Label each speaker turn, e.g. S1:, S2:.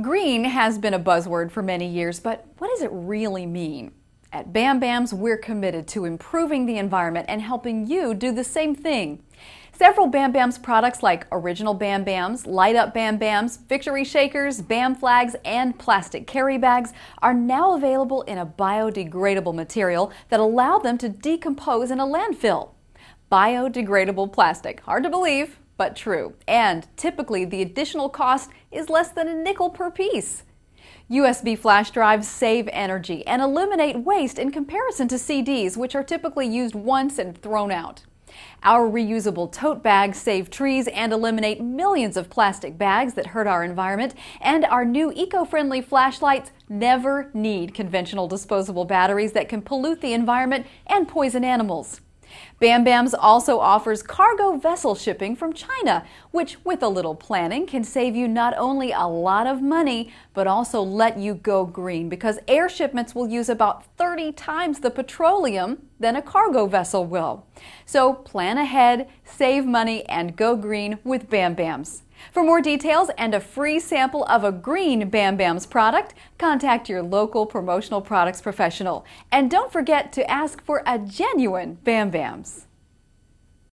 S1: Green has been a buzzword for many years, but what does it really mean? At Bam Bams, we're committed to improving the environment and helping you do the same thing. Several Bam Bams products like Original Bam Bams, Light Up Bam Bams, Victory Shakers, Bam Flags, and plastic carry bags are now available in a biodegradable material that allow them to decompose in a landfill. Biodegradable plastic. Hard to believe, but true. And typically the additional cost is less than a nickel per piece. USB flash drives save energy and eliminate waste in comparison to CDs, which are typically used once and thrown out. Our reusable tote bags save trees and eliminate millions of plastic bags that hurt our environment, and our new eco-friendly flashlights never need conventional disposable batteries that can pollute the environment and poison animals. Bam Bams also offers cargo vessel shipping from China, which with a little planning can save you not only a lot of money, but also let you go green, because air shipments will use about 30 times the petroleum than a cargo vessel will. So plan ahead, save money, and go green with Bam Bams. For more details and a free sample of a green Bam Bams product, contact your local promotional products professional. And don't forget to ask for a genuine Bam Bams.